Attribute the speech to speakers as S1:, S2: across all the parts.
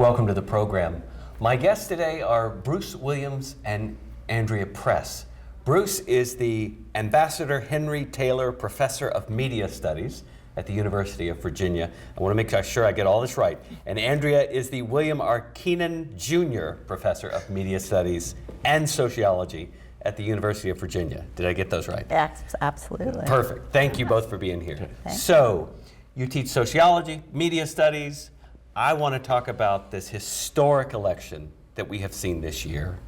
S1: Welcome to the program. My guests today are Bruce Williams and Andrea Press. Bruce is the Ambassador Henry Taylor Professor of Media Studies at the University of Virginia. I want to make sure I get all this right. And Andrea is the William R. Keenan Jr. Professor of Media Studies and Sociology at the University of Virginia. Did I get those right?
S2: Yes, absolutely.
S1: Perfect. Thank you both for being here.
S2: Thanks.
S1: So, you teach sociology, media studies. I want to talk about this historic election that we have seen this year.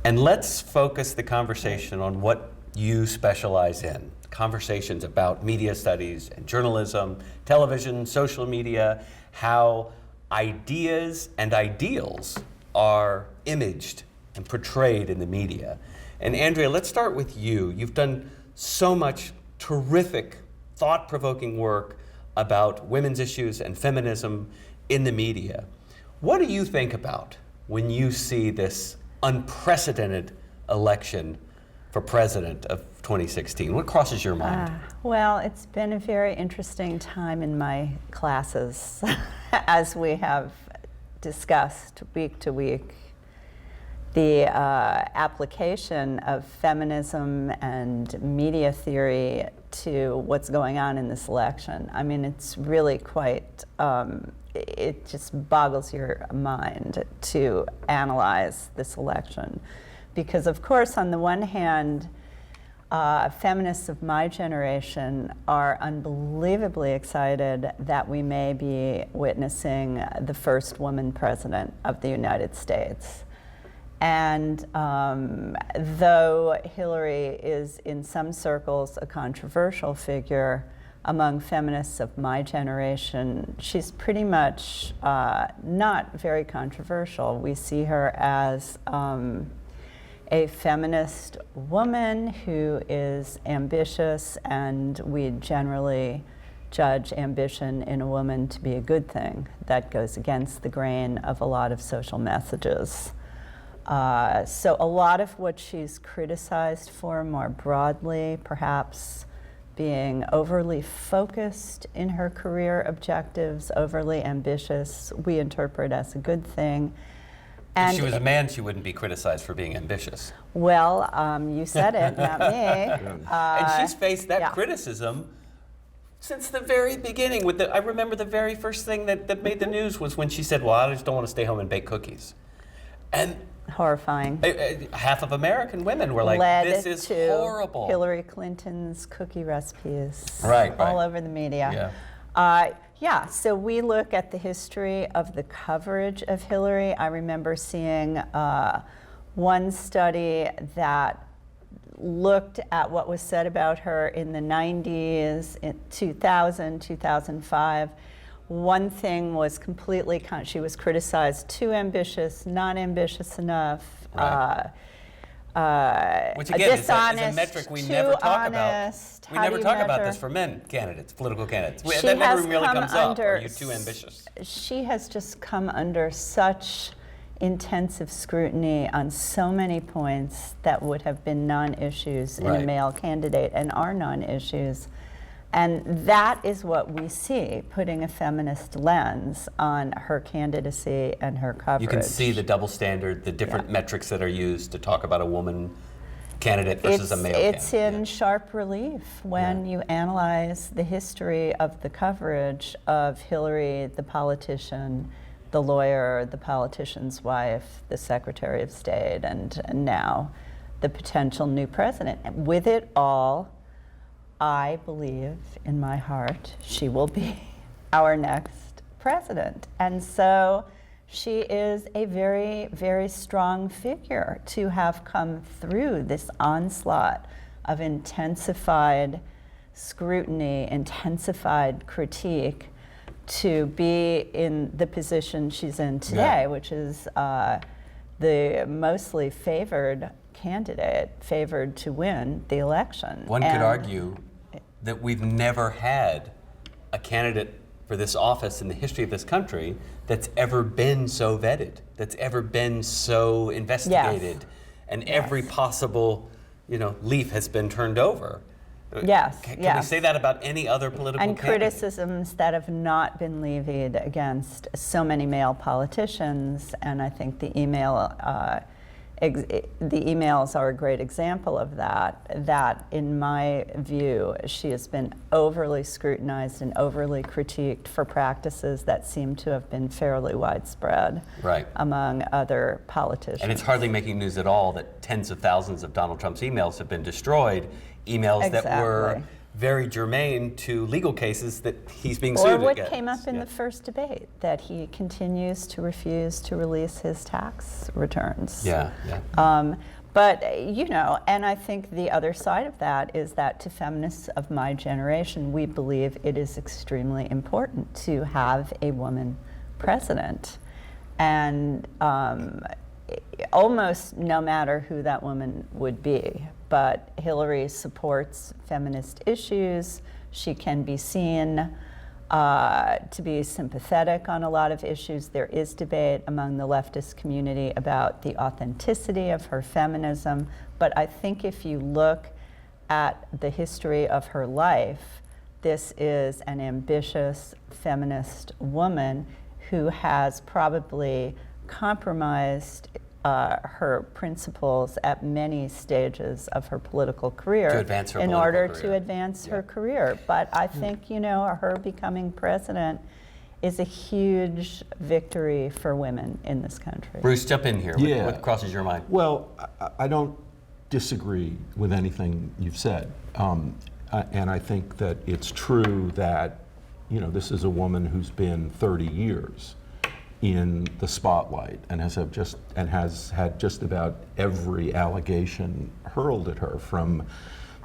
S1: And let's focus the conversation on what you specialize in. Conversations about media studies and journalism, television, social media, how ideas and ideals are imaged and portrayed in the media. And Andrea, let's start with you. You've done so much terrific, thought-provoking work about women's issues and feminism in the media. What do you think about when you see this unprecedented election for president of 2016? What crosses your mind?
S2: Well, it's been a very interesting time in my classes, as we have discussed week to week. The application of feminism and media theory to what's going on in this election. I mean, it's really quite, it just boggles your mind to analyze this election. Because of course, on the one hand, feminists of my generation are unbelievably excited that we may be witnessing the first woman president of the United States. And though Hillary is in some circles a controversial figure, among feminists of my generation, she's pretty much not very controversial. We see her as a feminist woman who is ambitious, and we generally judge ambition in a woman to be a good thing. That goes against the grain of a lot of social messages. So a lot of what she's criticized for more broadly, perhaps being overly focused in her career objectives, overly ambitious, we interpret as a good thing.
S1: And if she was a man, she wouldn't be criticized for being ambitious.
S2: Well, you said it, not me.
S1: And she's faced that criticism since the very beginning. I remember the very first thing that made the news was when she said, well, I just don't want to stay home and bake cookies. And
S2: horrifying.
S1: Half of American women were like, this is horrible.
S2: Hillary Clinton's cookie recipes
S1: right.
S2: all over the media.
S1: Yeah.
S2: So we look at the history of the coverage of Hillary. I remember seeing one study that looked at what was said about her in the 90s, in 2000, 2005. One thing was completely, she was criticized too ambitious, not ambitious enough,
S1: right. Which again is a metric we never talk about. We never talk about this for men candidates, political candidates. That never really comes up. Are you too ambitious?
S2: She has just come under such intensive scrutiny on so many points that would have been non-issues in a male candidate and are non-issues. And that is what we see, putting a feminist lens on her candidacy and her coverage.
S1: You can see the double standard, the different metrics that are used to talk about a woman candidate versus a male candidate.
S2: It's in sharp relief when you analyze the history of the coverage of Hillary, the politician, the lawyer, the politician's wife, the Secretary of State, and now the potential new president. And with it all, I believe in my heart she will be our next president. And so she is a very, very strong figure to have come through this onslaught of intensified scrutiny, intensified critique, to be in the position she's in today, which is the mostly favored candidate, favored to win the election.
S1: One could argue that we've never had a candidate for this office in the history of this country that's ever been so vetted, that's ever been so investigated, and every possible, leaf has been turned over.
S2: Yes,
S1: Can we
S2: yes.
S1: say that about any other political
S2: And
S1: candidate?
S2: criticisms that have not been levied against so many male politicians, and I think the emails are a great example of that. That, in my view, she has been overly scrutinized and overly critiqued for practices that seem to have been fairly widespread among other politicians.
S1: And it's hardly making news at all that tens of thousands of Donald Trump's emails have been destroyed, emails that were very germane to legal cases that he's being sued against.
S2: Or what came up in the first debate, that he continues to refuse to release his tax returns. But, you know, and I think the other side of that is that to feminists of my generation, we believe it is extremely important to have a woman president. And almost no matter who that woman would be. But Hillary supports feminist issues. She can be seen to be sympathetic on a lot of issues. There is debate among the leftist community about the authenticity of her feminism. But I think if you look at the history of her life, this is an ambitious feminist woman who has probably compromised her principles at many stages of her political career in order to advance her career. But I think, you know, her becoming president is a huge victory for women in this country.
S1: Bruce, jump in here. What crosses your mind?
S3: Well, I don't disagree with anything you've said. And I think that it's true that, you know, this is a woman who's been 30 years in the spotlight and has had just about every allegation hurled at her, from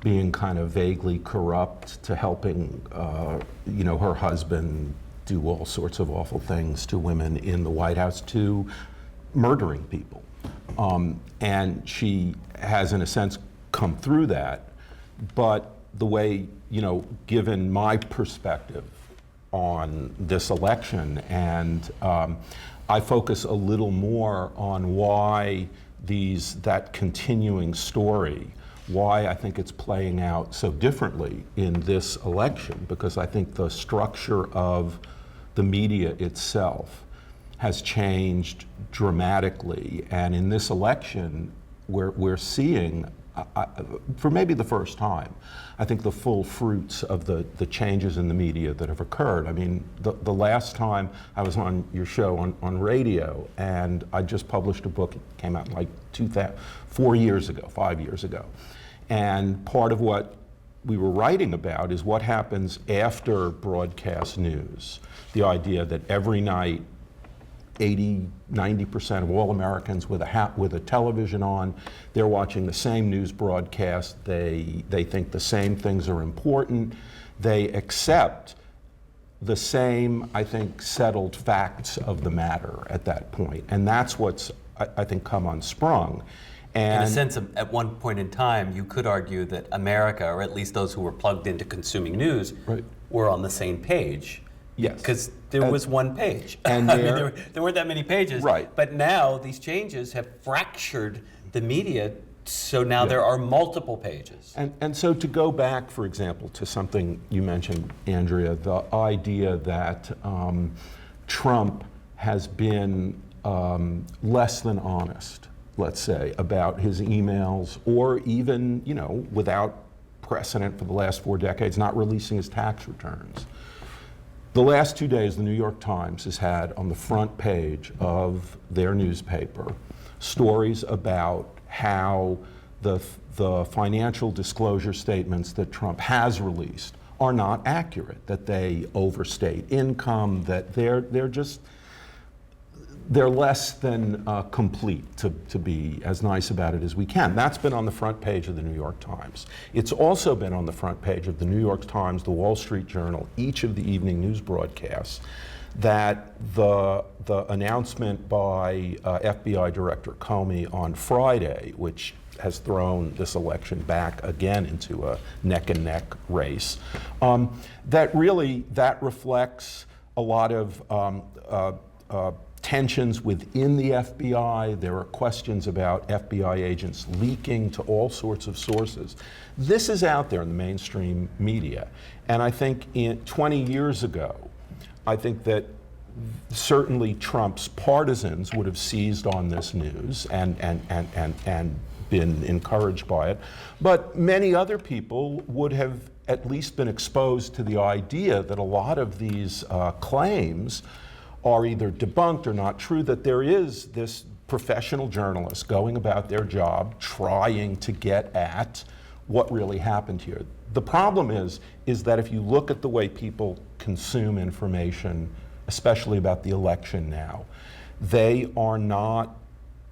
S3: being kind of vaguely corrupt to helping, you know, her husband do all sorts of awful things to women in the White House, to murdering people. And she has, in a sense, come through that. But the way, you know, given my perspective on this election, and I focus a little more on why that continuing story, why I think it's playing out so differently in this election, because I think the structure of the media itself has changed dramatically. And in this election, we're seeing, for maybe the first time, I think the full fruits of the changes in the media that have occurred. I mean, the last time I was on your show on radio, and I just published a book, it came out like 5 years ago. And part of what we were writing about is what happens after broadcast news. The idea that every night, 80-90% of all Americans with a television on, they're watching the same news broadcast. They think the same things are important. They accept the same, I think, settled facts of the matter at that point. And that's what's, I think, come unsprung. And
S1: in a sense, at one point in time, you could argue that America, or at least those who were plugged into consuming news, were on the same page.
S3: Yes.
S1: Because there was one page.
S3: And
S1: I mean, there weren't that many pages.
S3: Right.
S1: But now these changes have fractured the media, so now there are multiple pages.
S3: And so to go back, for example, to something you mentioned, Andrea, the idea that Trump has been less than honest, let's say, about his emails, or even, you know, without precedent for the last 4 decades, not releasing his tax returns. The last 2 days, the New York Times has had on the front page of their newspaper stories about how the financial disclosure statements that Trump has released are not accurate, that they overstate income, that they're less than complete, to be as nice about it as we can. That's been on the front page of the New York Times. It's also been on the front page of the New York Times, the Wall Street Journal, each of the evening news broadcasts, that the announcement by FBI Director Comey on Friday, which has thrown this election back again into a neck-and-neck race, that reflects a lot of tensions within the FBI. There are questions about FBI agents leaking to all sorts of sources. This is out there in the mainstream media. And I think 20 years ago, I think that certainly Trump's partisans would have seized on this news and been encouraged by it. But many other people would have at least been exposed to the idea that a lot of these claims are either debunked or not true, that there is this professional journalist going about their job trying to get at what really happened here. The problem is that if you look at the way people consume information, especially about the election now, they are not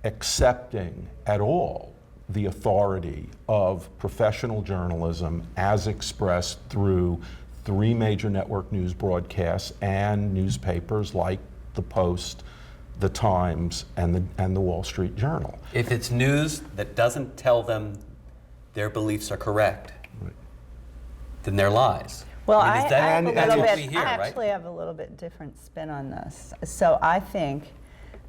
S3: accepting at all the authority of professional journalism as expressed through 3 major network news broadcasts and newspapers like the Post, the Times, and the Wall Street Journal.
S1: If it's news that doesn't tell them their beliefs are correct,
S3: Right.
S1: then they're lies.
S2: Well,
S1: I mean, is that-
S2: I
S1: that's what we
S2: I
S1: hear, right?
S2: actually have a little bit different spin on this. So I think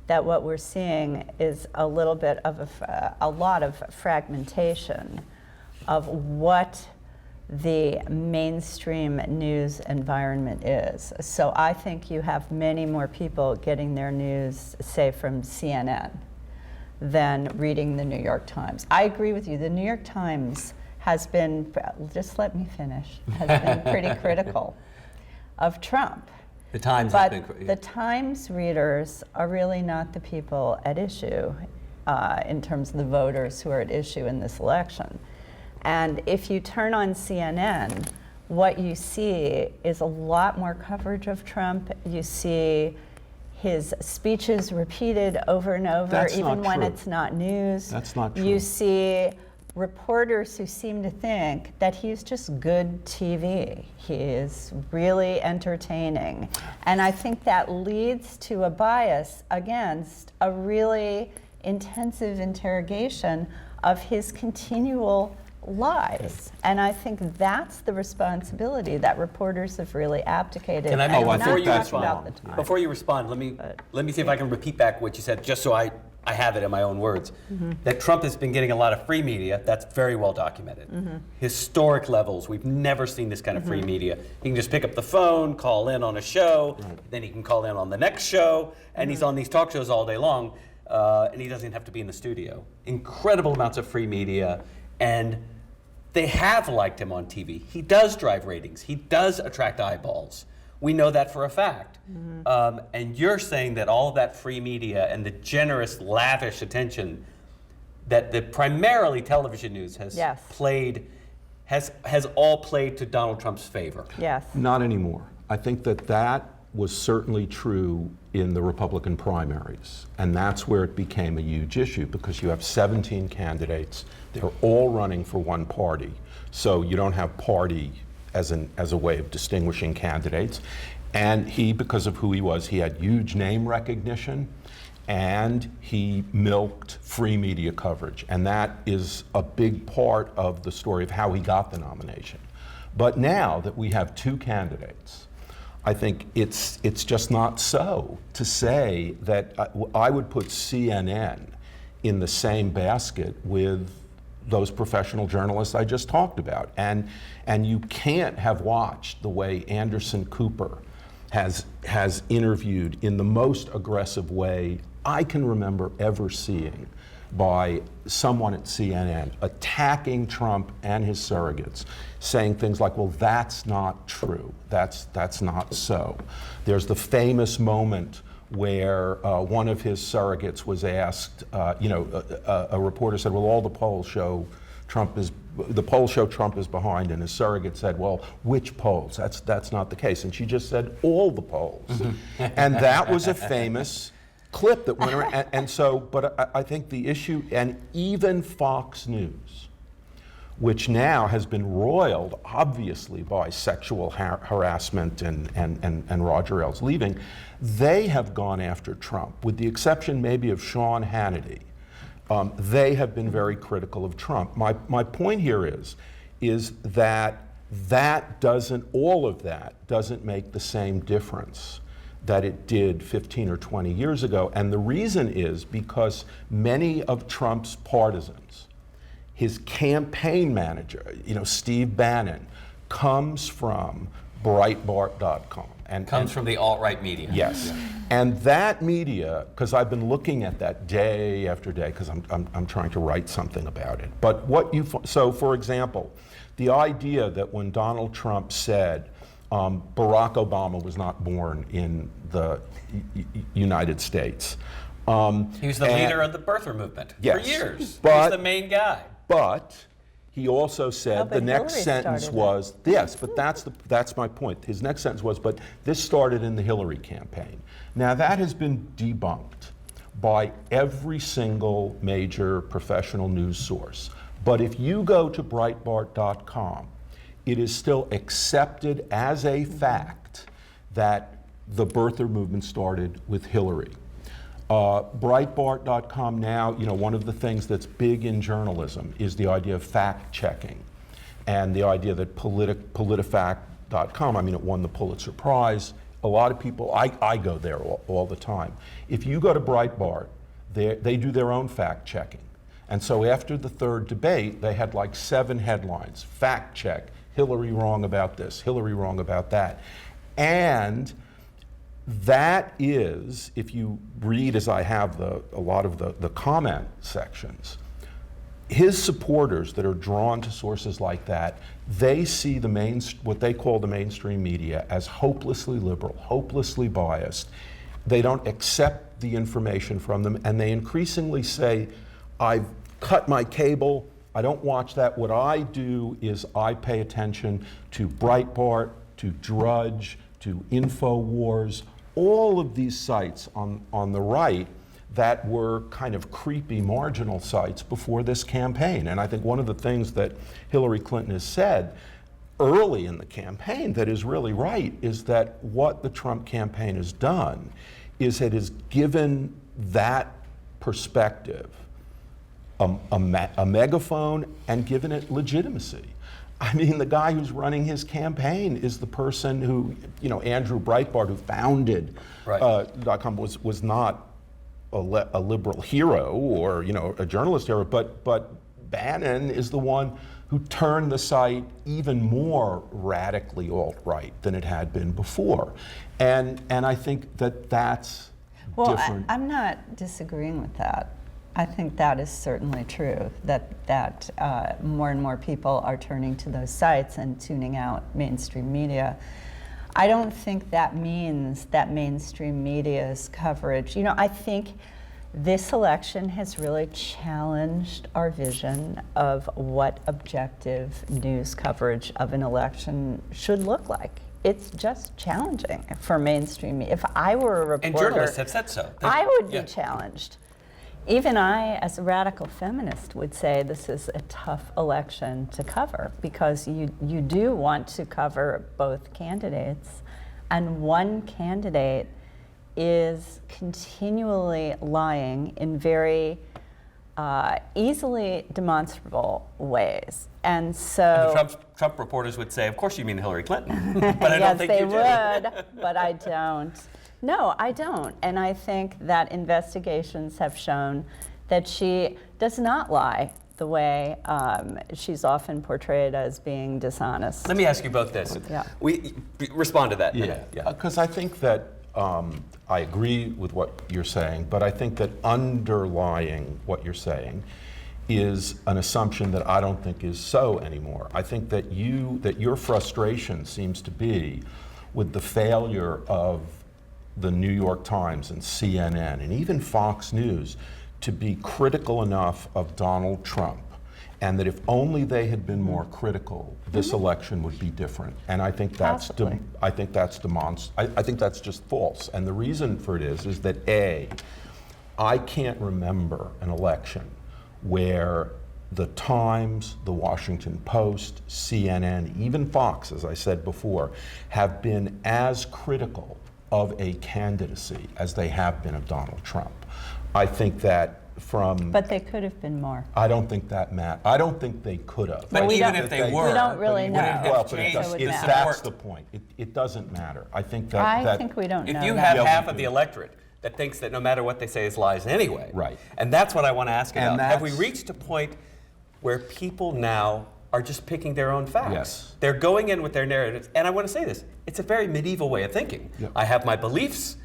S2: that what we're seeing is a little bit of a lot of fragmentation of what the mainstream news environment is. So I think you have many more people getting their news, say, from CNN than reading the New York Times. I agree with you. The New York Times has been, just let me finish, has been pretty critical of Trump.
S1: The Times has
S2: But
S1: been.
S2: the Times readers are really not the people at issue in terms of the voters who are at issue in this election. And if you turn on CNN, what you see is a lot more coverage of Trump. You see his speeches repeated over and over,
S3: That's
S2: even
S3: not
S2: when
S3: true.
S2: it's not news.
S3: That's not true.
S2: You see reporters who seem to think that he's just good TV. He is really entertaining. And I think that leads to a bias against a really intensive interrogation of his continual lies. And I think that's the responsibility that reporters have really abdicated.
S1: Can I
S2: and
S1: make,
S2: not
S1: before you
S2: talked
S1: respond,
S2: about the Times.
S1: before you respond, let me see if I can repeat back what you said, just so I have it in my own words. That Trump has been getting a lot of free media. That's very well documented. Historic levels. We've never seen this kind of free media. He can just pick up the phone, call in on a show, then he can call in on the next show, and he's on these talk shows all day long, and he doesn't have to be in the studio. Incredible amounts of free media, and they have liked him on TV. He does drive ratings. He does attract eyeballs. We know that for a fact. And you're saying that all of that free media and the generous, lavish attention that the primarily television news has
S2: Yes.
S1: played, has all played to Donald Trump's favor.
S2: Yes.
S3: Not anymore. I think that was certainly true in the Republican primaries, and that's where it became a huge issue because you have 17 candidates. They're all running for one party, so you don't have party as a way of distinguishing candidates. And he, because of who he was, he had huge name recognition, and he milked free media coverage, and that is a big part of the story of how he got the nomination. But now that we have 2 candidates, I think it's just not so to say that I would put CNN in the same basket with those professional journalists I just talked about. And you can't have watched the way Anderson Cooper has interviewed in the most aggressive way I can remember ever seeing by someone at CNN attacking Trump and his surrogates, saying things like, well, that's not true, that's not so. There's the famous moment where one of his surrogates was asked, a reporter said, well, all the polls show Trump is behind, and his surrogate said, well, which polls? That's not the case. And she just said, all the polls. And that was a famous clip that went around. And so, but I think the issue, and even Fox News, which now has been roiled, obviously, by sexual harassment and Roger Ailes leaving, they have gone after Trump, with the exception maybe of Sean Hannity. They have been very critical of Trump. My point here is that all of that doesn't make the same difference that it did 15 or 20 years ago. And the reason is because many of Trump's partisans, his campaign manager, Steve Bannon, comes from Breitbart.com.
S1: Comes from the alt-right media.
S3: Yes. Yeah. And that media, because I've been looking at that day after day, because I'm trying to write something about it. But so for example, the idea that when Donald Trump said Barack Obama was not born in the United States.
S1: He was the leader of the birther movement for years.
S3: But,
S1: he was the main guy.
S3: But he also said the next
S2: Hillary
S3: sentence was, yes, but that's my point. His next sentence was, but this started in the Hillary campaign. Now that has been debunked by every single major professional news source. But if you go to Breitbart.com, it is still accepted as a fact that the birther movement started with Hillary. Breitbart.com now, one of the things that's big in journalism is the idea of fact-checking, and the idea that PolitiFact.com, it won the Pulitzer Prize. A lot of people, I go there all the time. If you go to Breitbart, they do their own fact-checking. And so after the third debate, they had like 7 headlines: fact check, Hillary wrong about this, Hillary wrong about that. And that is, if you read, as I have, a lot of the comment sections, his supporters that are drawn to sources like that, they see what they call the mainstream media as hopelessly liberal, hopelessly biased. They don't accept the information from them, and they increasingly say, I've cut my cable, I don't watch that. What I do is I pay attention to Breitbart, to Drudge, to InfoWars, all of these sites on the right that were kind of creepy marginal sites before this campaign. And I think one of the things that Hillary Clinton has said early in the campaign that is really right is that what the Trump campaign has done is it has given that perspective a megaphone and given it legitimacy. I mean, the guy who's running his campaign is the person who, Andrew Breitbart, who founded .com, was not a liberal hero or, a journalist hero, but Bannon is the one who turned the site even more radically alt-right than it had been before. And I think that's different.
S2: I'm not disagreeing with that. I think that is certainly true, that more and more people are turning to those sites and tuning out mainstream media. I don't think that means that mainstream media's coverage, I think this election has really challenged our vision of what objective news coverage of an election should look like. It's just challenging for mainstream media. If I were a reporter,
S1: and journalists have said so.
S2: I would be challenged. Even I, as a radical feminist, would say this is a tough election to cover because you do want to cover both candidates, and one candidate is continually lying in very easily demonstrable ways. And so
S1: and the Trump reporters would say, of course you mean Hillary Clinton, but I don't think you do.
S2: Yes, they would, but I don't. No, I don't. And I think that investigations have shown that she does not lie the way she's often portrayed as being dishonest.
S1: Let me ask you both this.
S2: Yeah.
S1: We respond to that.
S3: Yeah, because I think that I agree with what you're saying, but I think that underlying what you're saying is an assumption that I don't think is so anymore. I think that your frustration seems to be with the failure of the New York Times and CNN and even Fox News to be critical enough of Donald Trump, and that if only they had been more critical, this election would be different. And I think that's I think that's just false. And the reason for it is that I can't remember an election where the Times, the Washington Post, CNN, even Fox, as I said before, have been as critical of a candidacy as they have been of Donald Trump. I think that from.
S2: But they could have been more.
S3: I don't think that I don't think they could have.
S1: But
S2: we
S1: even
S2: don't-
S1: if they
S2: we
S1: were,
S2: don't really
S1: would it
S2: know.
S1: have
S3: Well, but
S1: changed
S2: So it
S1: the
S2: matters.
S3: that's
S1: support?
S3: the point. It doesn't matter. I think that.
S2: I think we don't know
S1: If you
S2: that.
S1: have
S3: Yeah,
S1: half
S3: we
S1: of the
S3: do.
S1: electorate that thinks that no matter what they say is lies anyway.
S3: Right.
S1: And that's what I want to ask
S3: And
S1: about. Have we
S3: that's-
S1: reached a point where people now are just picking their own facts?
S3: Yes.
S1: They're going in with their narratives. And I want to say this, it's a very medieval way of thinking.
S3: Yep.
S1: I have my beliefs,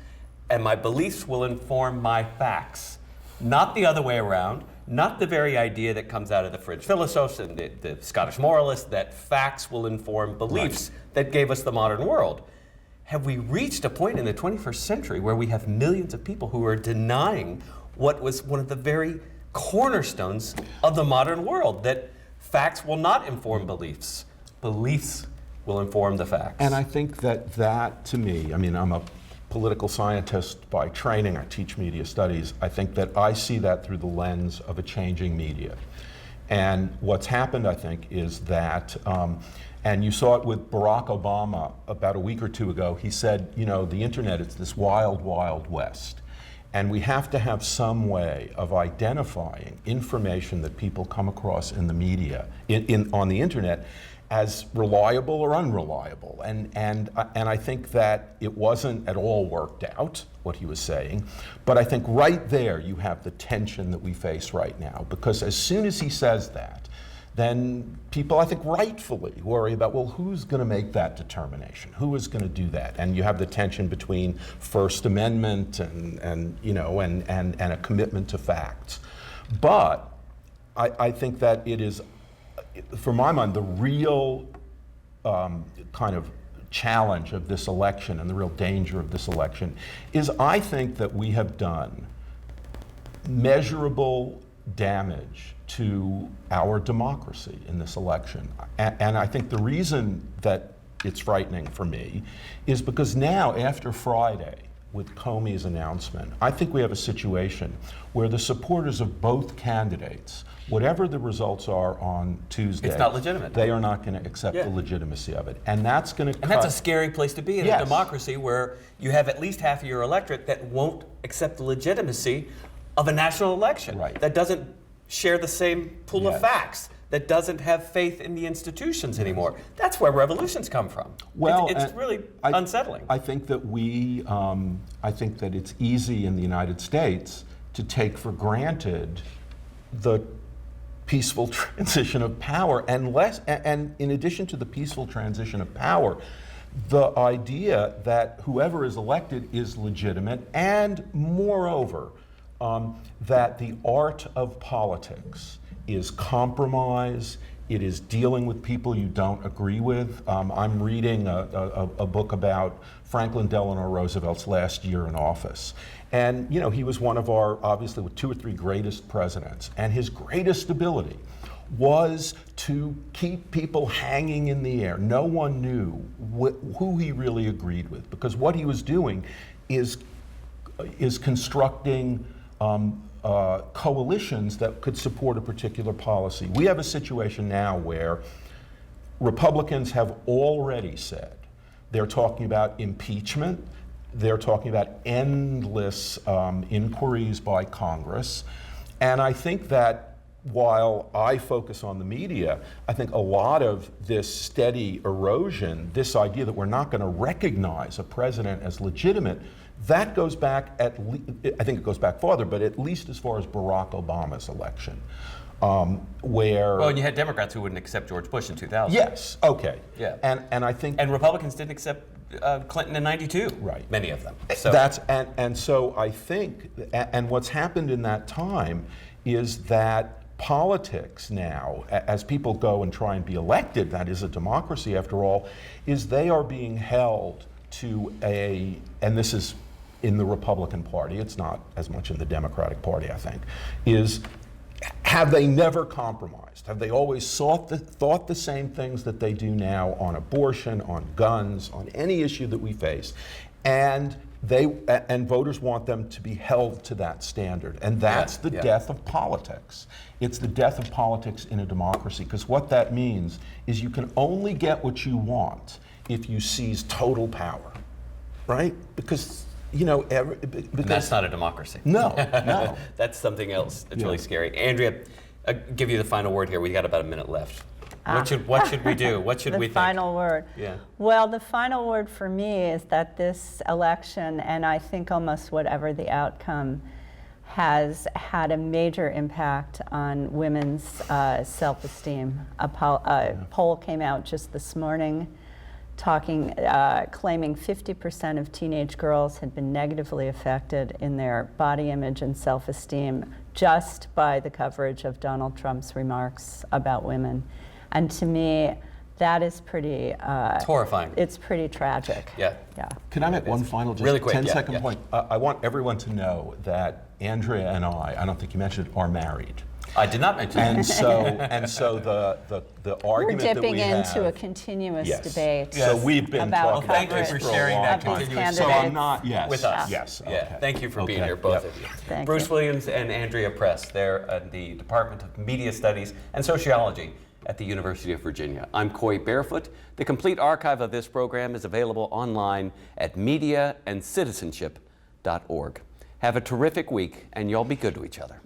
S1: and my beliefs will inform my facts. Not the other way around, not the very idea that comes out of the fringe philosophes and the Scottish moralists that facts will inform beliefs that gave us the modern world. Have we reached a point in the 21st century where we have millions of people who are denying what was one of the very cornerstones of the modern world, that facts will not inform beliefs, beliefs will inform the facts?
S3: And I think that to me, I mean, I'm a political scientist by training, I teach media studies. I think that I see that through the lens of a changing media. And what's happened, I think, is that, and you saw it with Barack Obama about a week or two ago, he said, you know, the internet is this wild, wild west. And we have to have some way of identifying information that people come across in the media, on the internet, as reliable or unreliable. And I think that it wasn't at all worked out, what he was saying. But I think right there you have the tension that we face right now. Because as soon as he says that, then people, I think, rightfully worry about, well, who's going to make that determination? Who is going to do that? And you have the tension between First Amendment and a commitment to facts. But I think that it is, for my mind, the real kind of challenge of this election and the real danger of this election is, I think that we have done measurable damage to our democracy in this election. And I think the reason that it's frightening for me is because now, after Friday, with Comey's announcement, I think we have a situation where the supporters of both candidates, whatever the results are on Tuesday,
S1: It's not legitimate.
S3: they are not going to accept
S1: Yeah.
S3: the legitimacy of it. And that's going to
S1: And that's a scary place to be in
S3: Yes.
S1: a democracy where you have at least half of your electorate that won't accept the legitimacy of a national election.
S3: Right.
S1: That doesn't share the same pool
S3: Yes.
S1: of facts, that doesn't have faith in the institutions anymore. That's where revolutions come from.
S3: Well,
S1: it's really
S3: I-
S1: unsettling.
S3: I think that I think that it's easy in the United States to take for granted the peaceful transition of power, and in addition to the peaceful transition of power, the idea that whoever is elected is legitimate, and moreover, that the art of politics is compromise. It is dealing with people you don't agree with. I'm reading a book about Franklin Delano Roosevelt's last year in office. And, you know, he was one of our, obviously, with 2 or 3 greatest presidents. And his greatest ability was to keep people hanging in the air. No one knew who he really agreed with, because what he was doing is constructing coalitions that could support a particular policy. We have a situation now where Republicans have already said they're talking about impeachment, they're talking about endless inquiries by Congress, and I think that while I focus on the media, I think a lot of this steady erosion, this idea that we're not going to recognize a president as legitimate, that goes back I think it goes back farther, but at least as far as Barack Obama's election, where...
S1: Well, and you had Democrats who wouldn't accept George Bush in 2000.
S3: Yes, okay.
S1: Yeah.
S3: And I think...
S1: And Republicans didn't accept Clinton in 92.
S3: Right.
S1: Many of them. So
S3: And so I think, and what's happened in that time is that politics now, as people go and try and be elected, that is a democracy after all, is they are being held to and this is in the Republican Party, it's not as much in the Democratic Party, I think, is have they never compromised? Have they always thought the same things that they do now on abortion, on guns, on any issue that we face? And voters want them to be held to that standard. And that's the death of politics. It's the death of politics in a democracy, because what that means is you can only get what you want if you seize total power, right? Because You know,
S1: And that's not a democracy.
S3: No, no.
S1: That's something else that's
S3: Yeah.
S1: really scary. Andrea, I'll give you the final word here. We got about a minute left. What should we do? What should we think?
S2: The final word.
S1: Yeah.
S2: Well, the final word for me is that this election, and I think almost whatever the outcome, has had a major impact on women's self-esteem. A poll came out just this morning claiming 50% of teenage girls had been negatively affected in their body image and self-esteem just by the coverage of Donald Trump's remarks about women. And to me, that is pretty...
S1: It's horrifying.
S2: It's pretty tragic.
S1: Yeah.
S2: Yeah.
S3: Can I make one final, just
S1: Really quick,
S3: 10-second
S1: yeah.
S3: point? I want everyone to know that Andrea and I don't think you mentioned it, are married.
S1: I did not mention
S3: And
S1: that.
S3: so the
S2: We're
S3: argument that
S2: dipping
S3: we
S2: into a
S3: have,
S2: continuous
S3: yes.
S2: debate.
S3: So we've been
S2: about
S3: talking
S1: Thank you
S3: about
S1: for
S3: this for a
S1: sharing
S3: long
S1: that
S3: time.
S1: continuous
S3: So
S2: candidates.
S3: I'm not, yes.
S1: With us.
S3: Yes,
S1: Yeah.
S3: okay.
S1: Thank you for being
S3: Okay,
S1: here, both
S3: yep.
S1: of you.
S2: Thank
S1: Bruce
S2: you.
S1: Williams and Andrea Press. They're at the Department of Media Studies and Sociology at the University of Virginia. I'm Coy Barefoot. The complete archive of this program is available online at mediaandcitizenship.org. Have a terrific week, and y'all be good to each other.